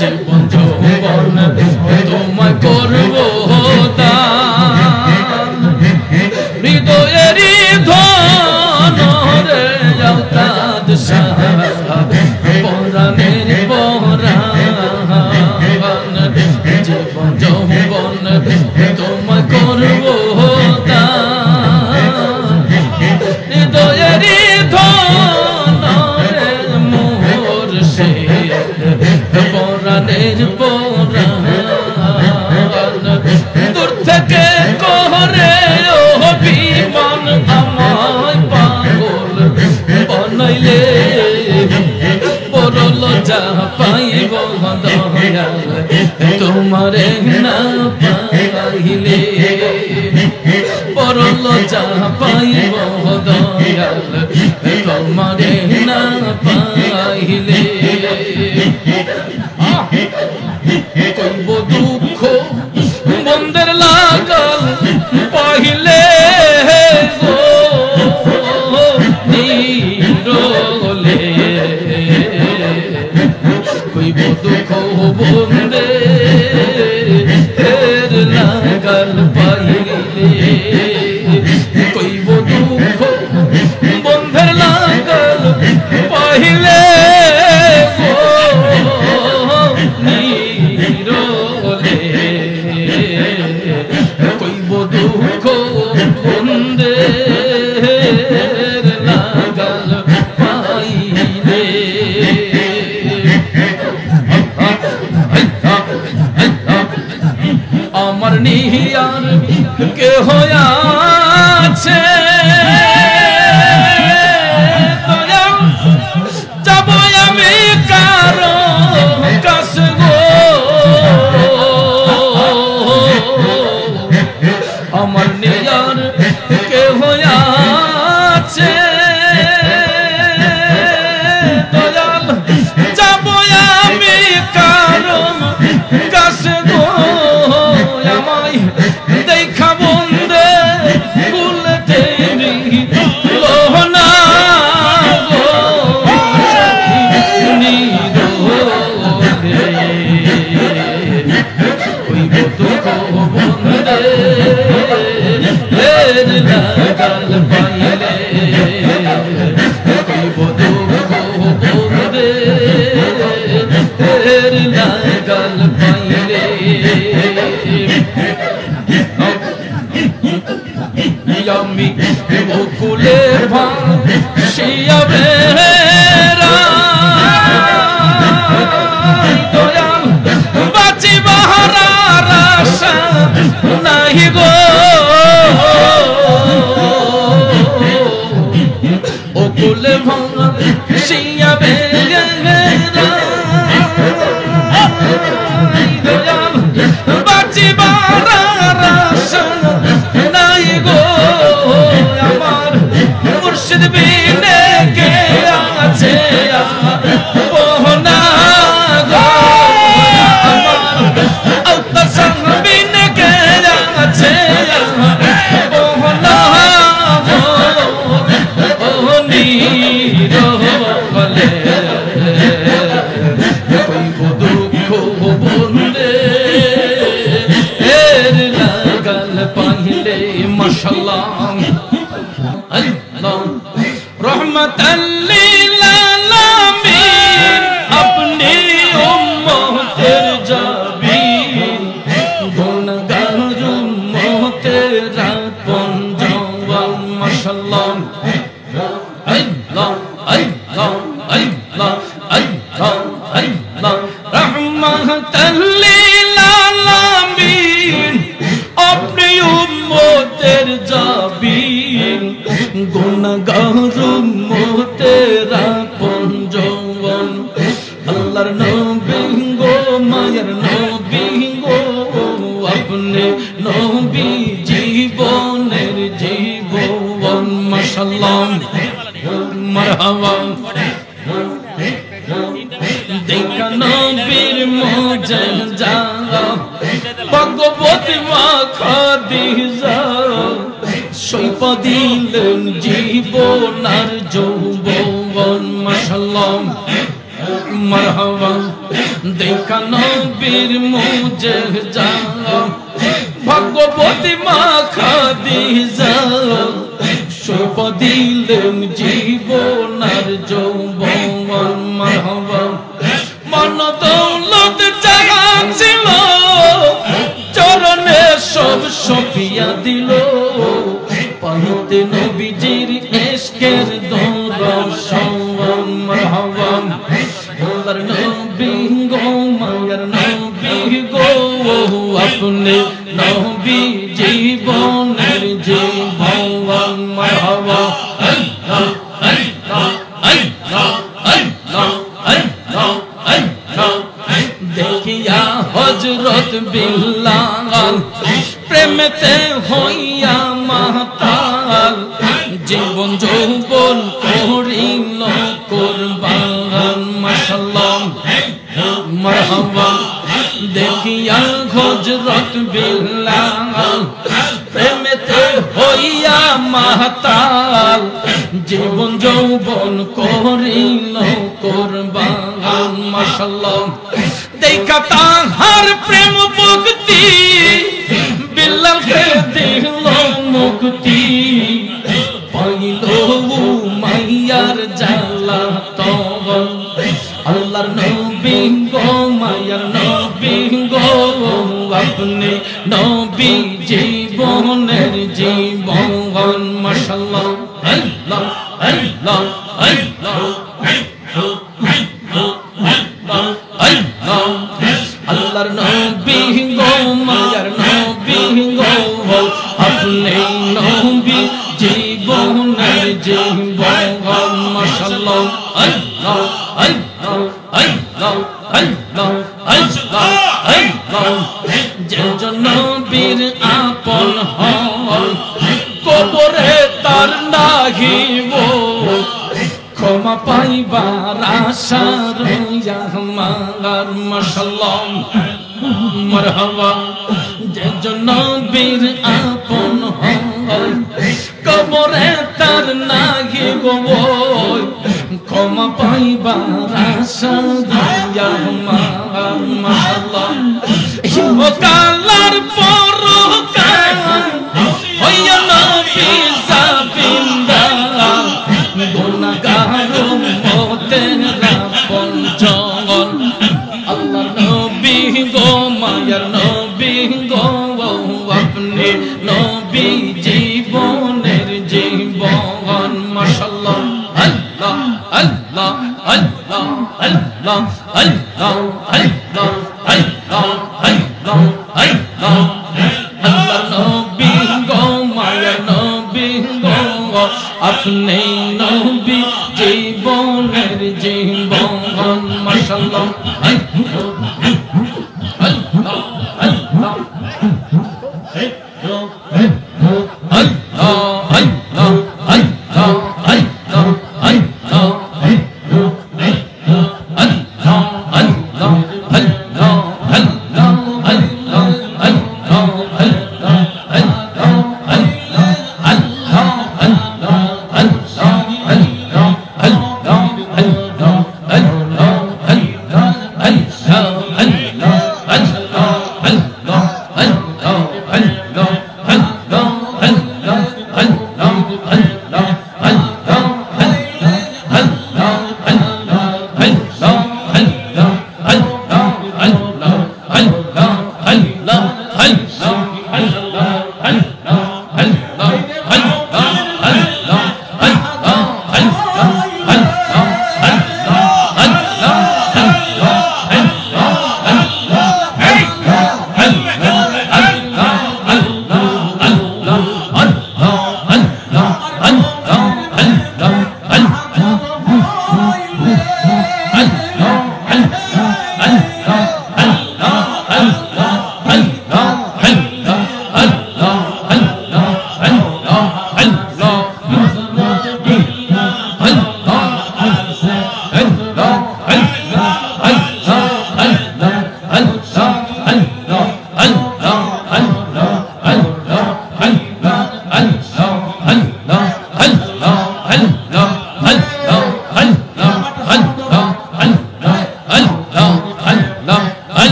জীবন যৌবন তোমায় করব দান, হৃদয়েরই ধন রে আওতাদ শাহ পরাণের পরাণ। জীবন যৌবন তোমায় করব দান, হৃদয়েরই ধন রে মুর্শিদ পরাণের পরাণ। দূর থেকে করে অভিমান আমায় পাগল বানাইলে, বড় লজ্জা পাইব দয়াল তোমারে না পাইলে, বড় লজ্জা পাইব দয়াল তোমারে না পাইলে। কইব দুঃখ বন্ধের লাগাল পাইলে গো নিরলে, কইব দুঃখ বন্ধের লাগাল পাইলে, কইব দুঃখ বন্ধের লাগাল পাইলে কইব দুঃখ বন্ধের লাগাল পাইলে। আমার নিহিয়ার কেহ আছে, যাব আমি কারো কাছে গো, আমার নিয়ার কেহ আছে দয়াল, যাব আমি কারো কাছে গো, আমায় দেখা বন্ধে গুলতে লোহনা গো নিরোধে, কইব দুঃখ বন্ধের লাগাল পাইলে, কইব দুঃখ বন্ধের লাগাল পাইলে। আমি বকুলে ভাসিয়া বেড়া দয়াল, বাঁচিবার আশা নাই গো, ওকুলে ভাসিয়া বেড়া দয়াল, বাঁচিবার আশা নাই গো, আমার মুর্শিদ বিনে কে আছে না গো, আমার আওতাদ শাহ বিনে কে আছে না গো, ও নিরলে কইব দুঃখ বন্ধের লাগাল পাইলে। মাশাআল্লাহ আল্লাহ রহমাতাল লিল আলামিন, আপনি উম্মতের জাবিন, গুনাহগার উম্মতের আপন জওয়ান। মাশাআল্লাহ আল্লাহ আল্লাহ আল্লাহ আল্লাহ আল্লাহ রহমাতাল লিল আলামিন, আপনি উম্মতের জাবিন, গুনাহগার উম্মতের আপন জওয়ান। আল্লাহর নবী গো মায়ের নবী গো, আপনি নবী জীবনের জীবন। মাশাআল্লাহ মারহাবা দেখা নবীর মুজিজা, ভগবতী মা খাদিজা সইপা দিলেন জীবন আর যৌবন। মাশাআল্লাহ মারহাবা দেখা নবীর মুজিজা ভাগ্যবতী মা খাদিজা সইব দিলেন জীবন আর যৌবন মারহাবা মন দৌলত জাগা ছিল চরণে সব সফিয়া দিল পাইতে নবীজির ইশকের দর্শন মারহাবা আল্লাহর নবী গো মায়ার নবী গো আপনি নবী জীবনের জীবন মারহাবা আল্লাহ আল্লাহ আল্লাহ আল্লাহ আল্লাহ আল্লাহ দেখিয়া হযরত বিল্লাল প্রেমেতে হইয়া মাতাল জীবন যৌবন করিল কুরবান মাশাআল্লাহ মারহাবা দেখিয়া হযরত বিল্লাল প্রেমেতে হইয়া মাতাল জীবন যৌবন করিল কুরবান মাশাআল্লাহ দেখা তাহার প্রেম ভক্তি বিল্লাল কে দিল মুক্তি পাইল মাইয়ার জালা তখন আল্লাহর নবী গো মায়ার নবী গো আপনি নবী জীবনের জীবন মাশাআল্লাহ আল্লাহ আল্লাহ আল্লাহ আল্লাহর নবী গো মায়ার নবী গো আপনি নবী জীবনের জীবন মাশাআল্লাহ আল্লাহ আল্লাহ আল্লাহ আল্লাহ আল্লাহ আল্লাহ যে নবীর আপন হল কবরে তার নাহিব ক্ষমা পাইবার আশা রইয়া আমার মাশাআল্লাহ মারহাবা যে নবীর আপন হল কবরে তার নাহিব ক্ষমা পাইবার আশা রইয়া আমার মাশাআল্লাহ ও কালার পরকাল হইয়া নবী জাবিন্দা গুনাহগার উম্মতের আপন জন আল্লাহর নবী গো মায়ার নবী গো আপনি নবী জীবনের জীবন মাশাআল্লাহ আল্লাহ আল্লাহ আল্লাহ আল্লাহ আল্লাহ আল্লাহ আল্লাহ আল্লাহ আল্লাহ আল্লাহর নবী গো মায়ার নবী গো আপনি নবী জীবনের জীবন মাশাআল্লাহ আল্লাহ আল্লাহ আল্লাহ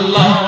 Allah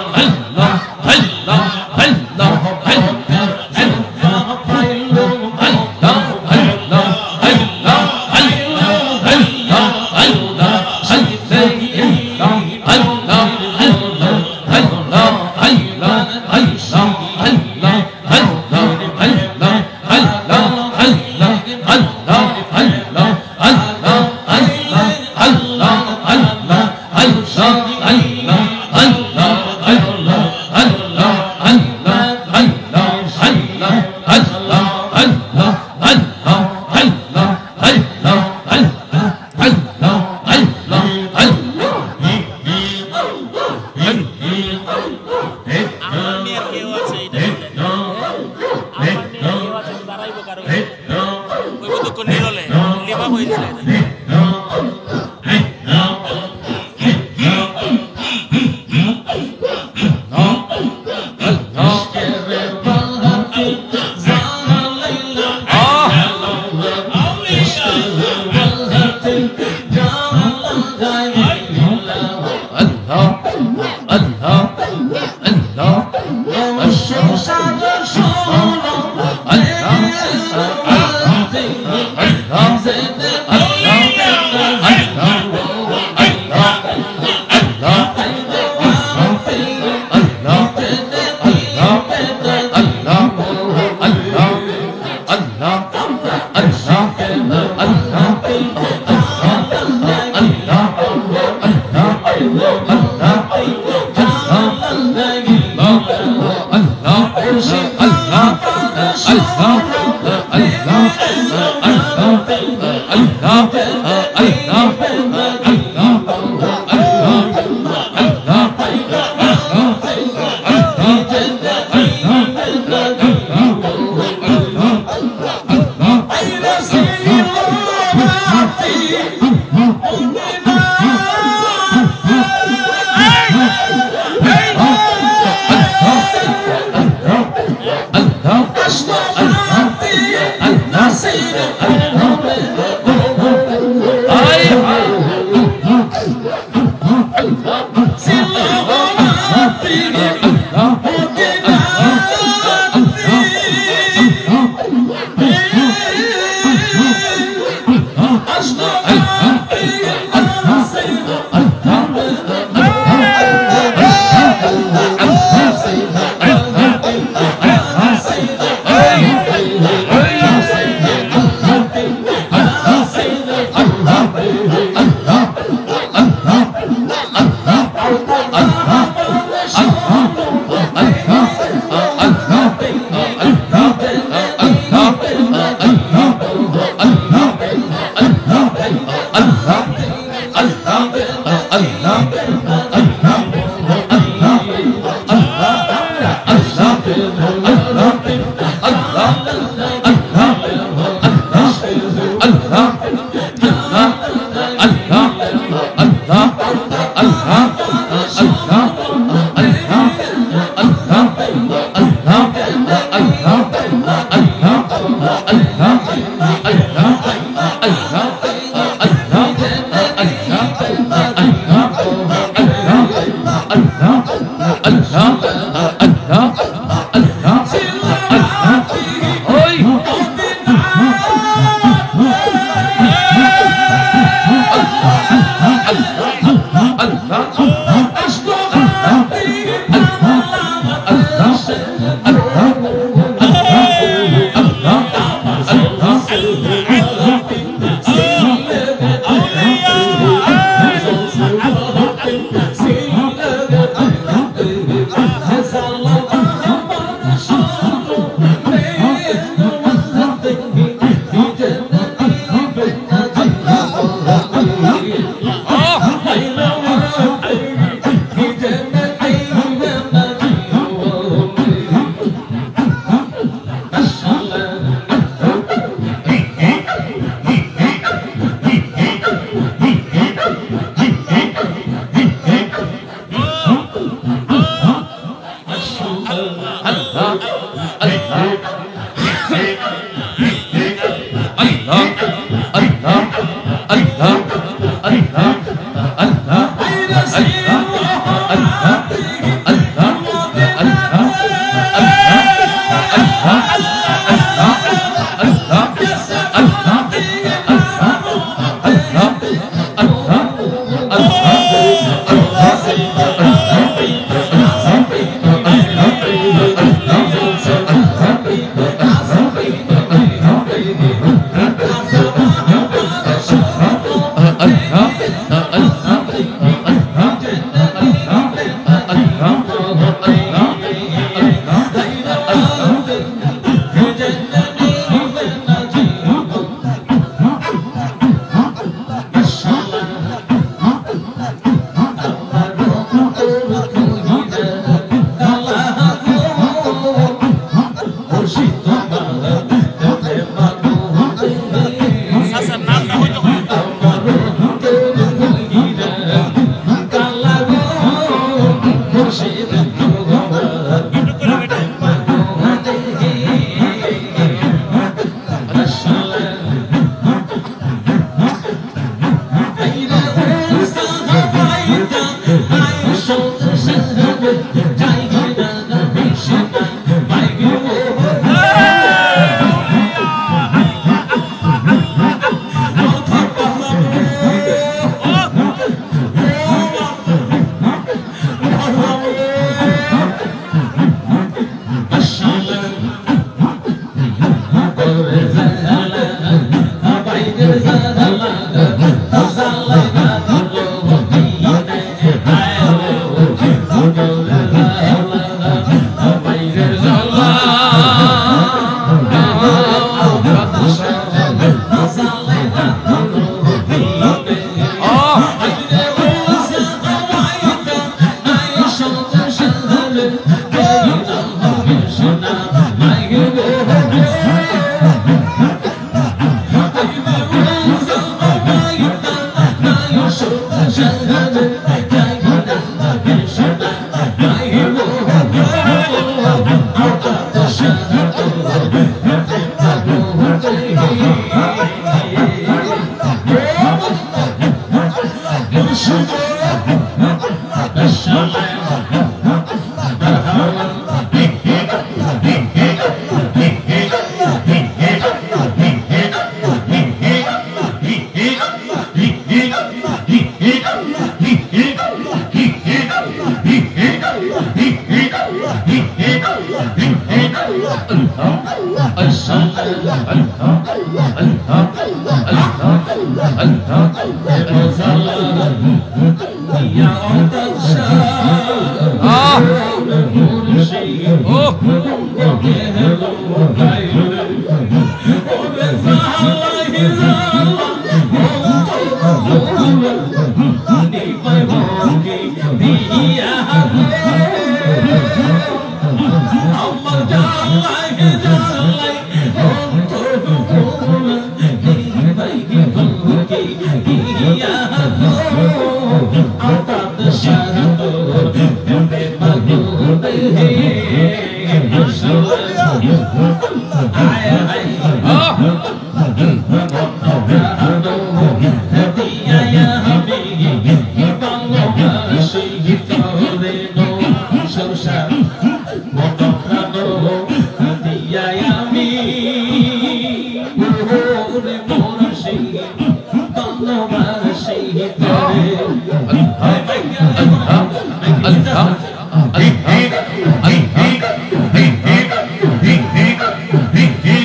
Allah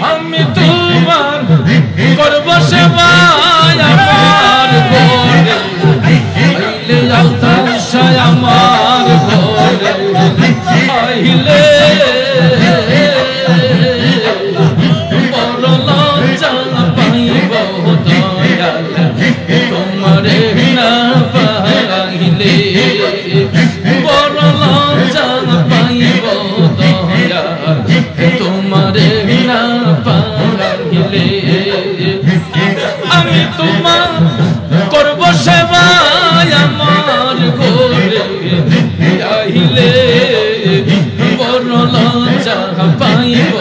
আমি তোমার করব সেবা আমার ঘরে আইলে আলতাশায় আমার ঘরে আইলে বড় লজ্জা পাইব দয়াল তোমারে না পাইলে বড় লজ্জা পাইব দয়াল তোমারে না পাইলে আমি তোমার করব সেবা আমার ঘরে আইলে বড় লজ্জা পাইব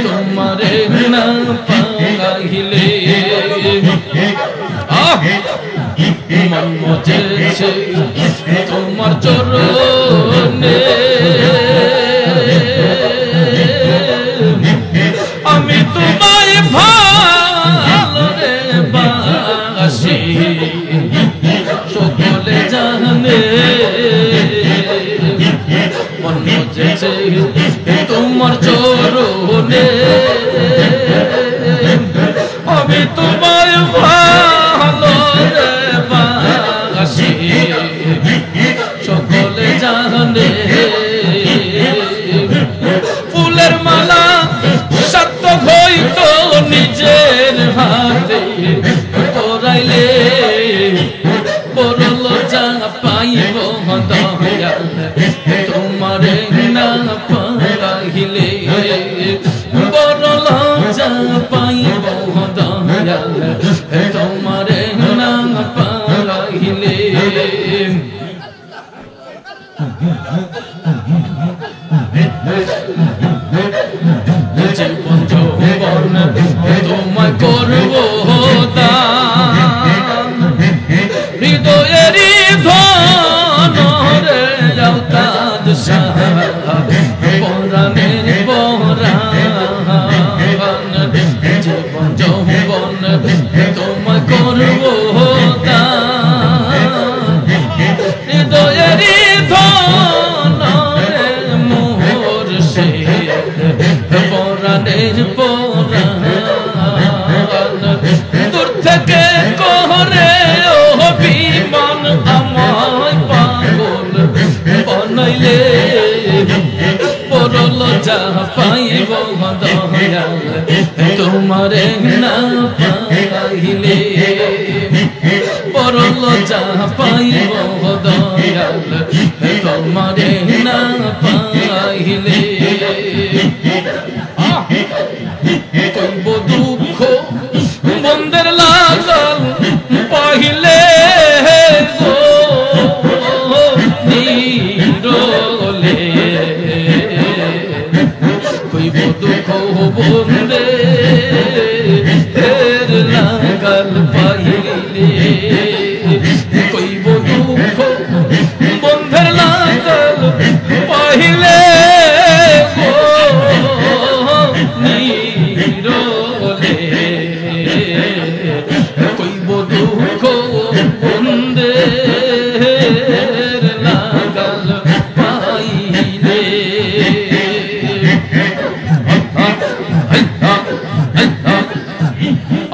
তোমারে না পাইলে মন মজেছে তোমার চরণে আমি তোমায় ভালো রে বাসি সকলে জানে মন মজেছে তোমার চরণে আমি তোমায় ভালো রে বাসি সকলে জানে ফুলের মালা সত্য হইত নিজের হাতে পরাইলে বড় লজ্জা পাইব দয়াল তোমারে না পাইলে বড় লজ্জা পাইব দয়াল তোমারে না পাইলে জীবন যৌবন তোমায় করব দান হৃদয়েরই ধন রে আওতাদ শাহ পরাণের পরাণ জীবন যৌবন তোমায় করব দান হৃদয়েরই ধন রে মুর্শিদ পরাণের পরাণ দূর থেকে কোহরে ও বিমান আমায় পাগল বনাইলে বড় লজ্জা পাইব দয়াল তোমারে না পাইলে বড় লজ্জা পাইব দয়াল তোমারে না পাইলে কইব দুঃখ বন্ধের লাগল পাইলে গো নিরলে কইব দুঃখ বন্ধের লাগল পাইলে কইব দুঃখ বন্ধের লাগল পাইলে নিরলে কইব দুঃখ বন্ধের লাগল পাইলে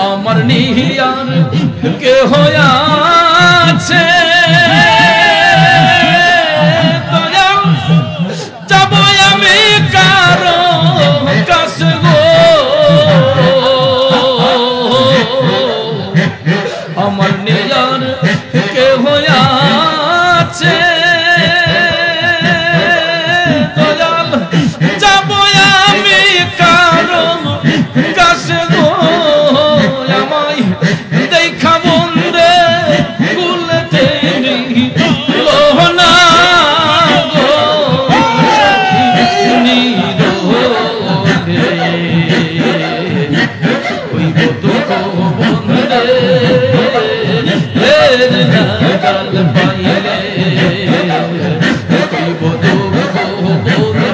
আমার নিহিয়ার কেহ আছে যাব আমি কারো কাছে গো আমার নিয়ার কেহ আছে দয়াল যাব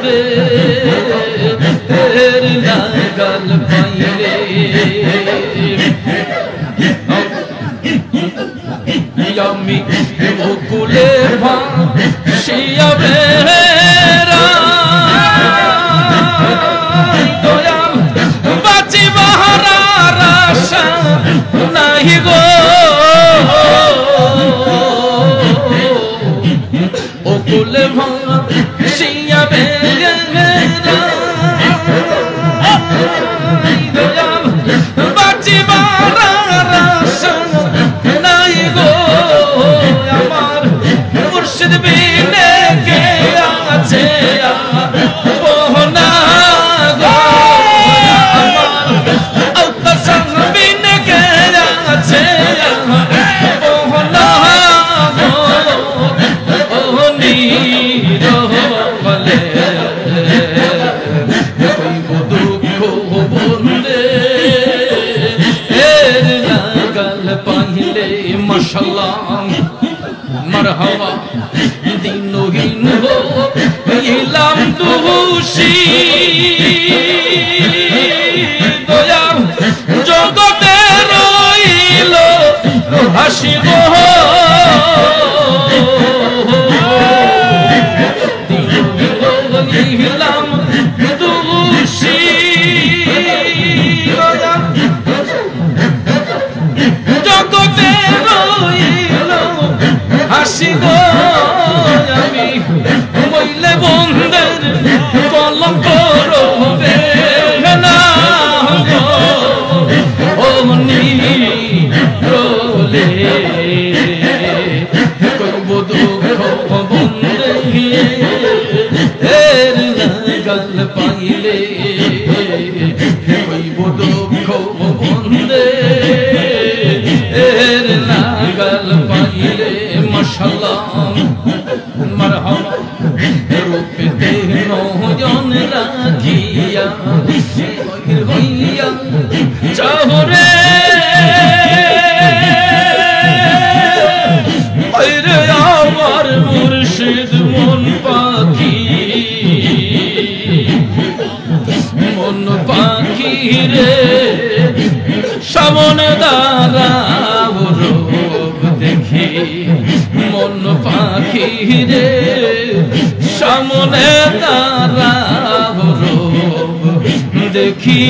বন্দে লাগাল পাইলে আমি বকুলে ভাসিয়া বেড়া দয়াল বাঁচিবার আশা নাই গো বকুলে ভাসিয়া বেড়া দয়াল বাঁচিবার আশা নাই গো আমার মুর্শিদ বিনে কে আছে বহনা গো আমার আল্লাহ সঙ্গ বিনে কে আছে বহনা গো ও নীরবলে কইব দুঃখ বন্দে এর লাগাল পাইলে মাশাআল্লাহ মারহাবা দিনহীন হো ইলাম দুষি দয়াল জগতে রইল হাসি গো দিনহীন ইলাম দুষি জগতে রইল হাসি গো আমি মইলে বন্ধের কলঙ্ক রবে না গো ও নীরলে কইব দুঃখ বন্দে এর লাগাল পাইলে কইব দুঃখ বন্দে এর লাগাল পাইলে মাশাআল্লাহ মারহাবা রূপেতে নয়ন রাখিয়া হইয়া চাহরে আইরে আমার মুর্শিদ মন পাখি রে সামনে দাঁড়াও রূপ দেখি মন পাখি রে সামনে দাঁড়াও রূপ দেখি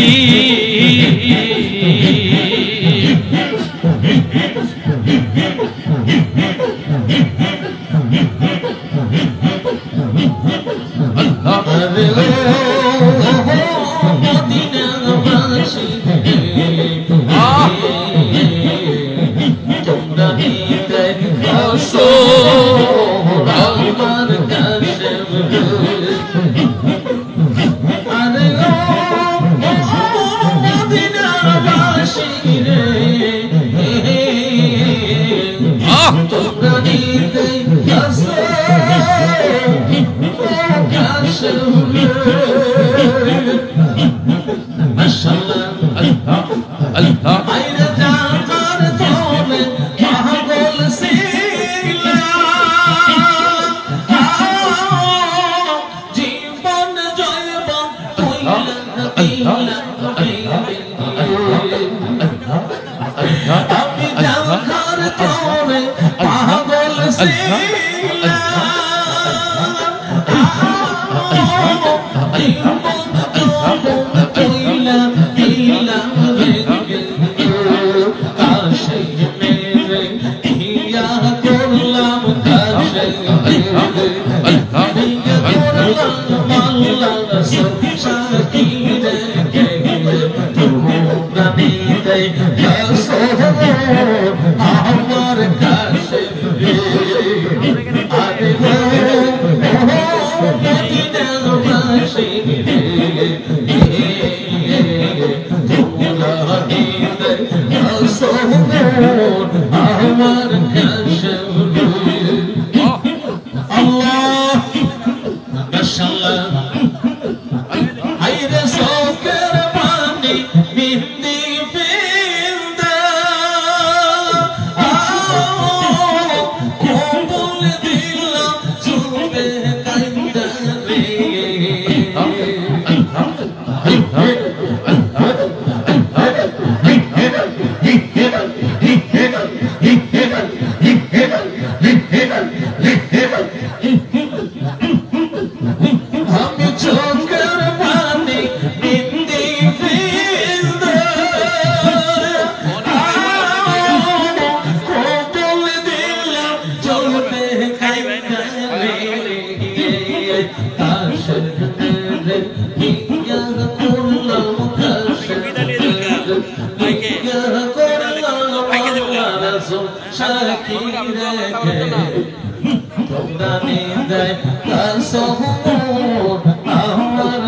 বাগানে দেয় কসম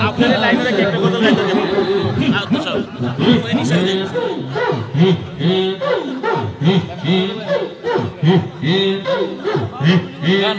আপনাদের লাইভে রেখে একটা কথা বলতে দেব তো সব ওই নিশানে গান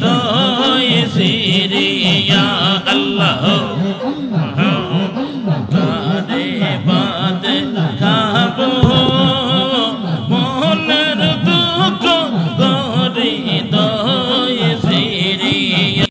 তো